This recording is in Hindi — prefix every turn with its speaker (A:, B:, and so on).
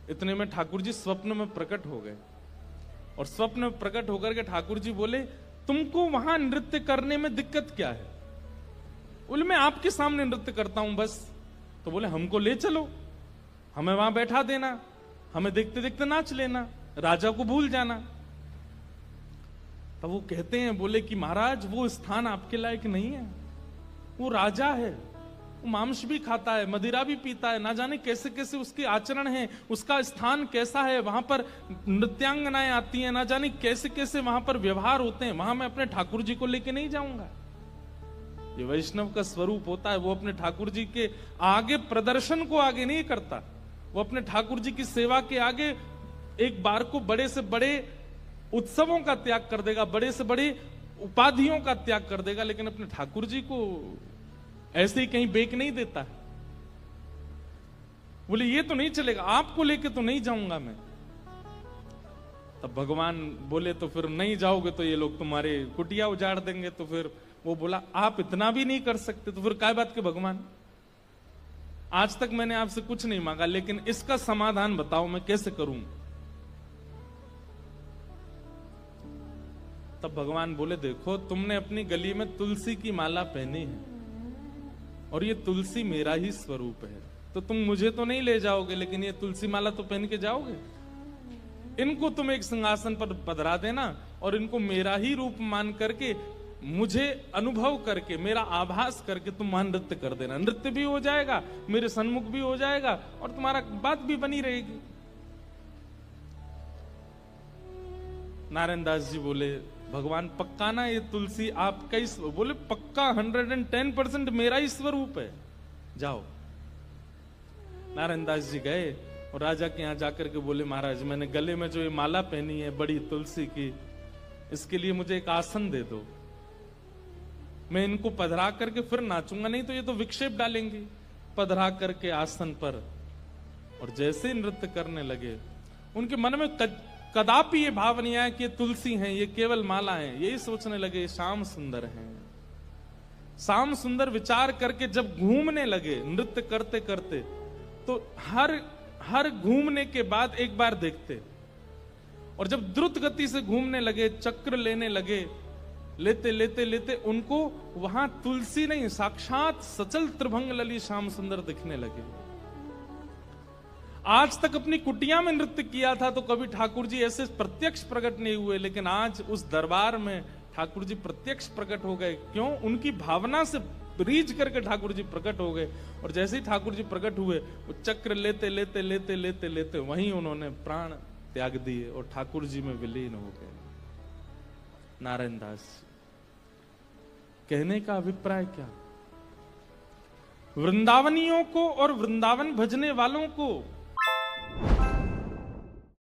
A: इतने में ठाकुर जी स्वप्न में प्रकट हो गए, और स्वप्न में प्रकट होकर के ठाकुर जी बोले, तुमको वहां नृत्य करने में दिक्कत क्या है? बोले, मैं आपके सामने नृत्य करता हूं बस। तो बोले, हमको ले चलो, हमें वहां बैठा देना, हमें देखते देखते नाच लेना, राजा को भूल जाना। तब वो कहते हैं, बोले कि महाराज वो स्थान आपके लायक नहीं है, वो राजा है, वो मांस भी खाता है, मदिरा भी पीता है, ना जाने कैसे कैसे उसके आचरण है, उसका स्थान कैसा है, वहां पर नृत्यांगनाएं आती हैं, ना जाने कैसे कैसे वहां पर व्यवहार होते हैं, वहां मैं अपने ठाकुर जी को लेके नहीं जाऊंगा। ये वैष्णव का स्वरूप होता है, वो अपने ठाकुर जी के आगे प्रदर्शन को आगे नहीं करता, वो अपने ठाकुर जी की सेवा के आगे एक बार को बड़े से बड़े उत्सवों का त्याग कर देगा, बड़े से बड़े उपाधियों का त्याग कर देगा, लेकिन अपने ठाकुर जी को ऐसे ही कहीं बेक नहीं देता। बोले, ये तो नहीं चलेगा, आपको लेके तो नहीं जाऊंगा मैं। तब भगवान बोले, तो फिर नहीं जाओगे तो ये लोग तुम्हारे कुटिया उजाड़ देंगे। तो फिर वो बोला, आप इतना भी नहीं कर सकते तो फिर काय बात के भगवान, आज तक मैंने आपसे कुछ नहीं मांगा, लेकिन इसका समाधान बताओ मैं कैसे करूं। तब भगवान बोले, देखो तुमने अपनी गली में तुलसी की माला पहनी है, और ये तुलसी मेरा ही स्वरूप है, तो तुम मुझे तो नहीं ले जाओगे, लेकिन ये तुलसी माला तो पहन के जाओगे। इनको तुम एक सिंहासन पर पधरा देना, और इनको मेरा ही रूप मान करके, मुझे अनुभव करके, मेरा आभास करके तुम वहां नृत्य कर देना। नृत्य भी हो जाएगा, मेरे सन्मुख भी हो जाएगा, और तुम्हारा बात भी बनी रहेगी। नारायण दास जी बोले, भगवान पक्का ना ये तुलसी आपका ही? बोले, पक्का 110% मेरा ही स्वरूप है, जाओ। नारायण दास जी गए और राजा के यहां जाकर के बोले, महाराज मैंने गले में जो ये माला पहनी है बड़ी तुलसी की, इसके लिए मुझे एक आसन दे दो, मैं इनको पधरा करके फिर नाचूंगा, नहीं तो ये तो विक्षेप डालेंगे। पधरा करके आसन पर, और जैसे नृत्य करने लगे, उनके मन में कदापि ये भाव नहीं आया कि ये तुलसी हैं, ये केवल माला हैं। यही सोचने लगे श्याम सुंदर हैं। श्याम सुंदर विचार करके जब घूमने लगे नृत्य करते करते, तो हर घूमने के बाद एक बार देखते, और जब द्रुत गति से घूमने लगे, चक्र लेने लगे, लेते लेते लेते उनको वहां तुलसी नहीं, साक्षात सचल त्रिभंग लली श्याम सुंदर दिखने लगे। आज तक अपनी कुटिया में नृत्य किया था तो कभी ठाकुर जी ऐसे प्रत्यक्ष प्रकट नहीं हुए, लेकिन आज उस दरबार में ठाकुर जी प्रत्यक्ष प्रकट हो गए। क्यों? उनकी भावना से रीझ करके ठाकुर जी प्रकट हो गए, और जैसे ही ठाकुर जी प्रकट हुए, वो चक्र लेते लेते लेते लेते लेते वहीं उन्होंने प्राण त्याग दिए और ठाकुर जी में विलीन हो गए। नारायण दास कहने का अभिप्राय क्या? वृंदावनियों को और वृंदावन भजने वालों को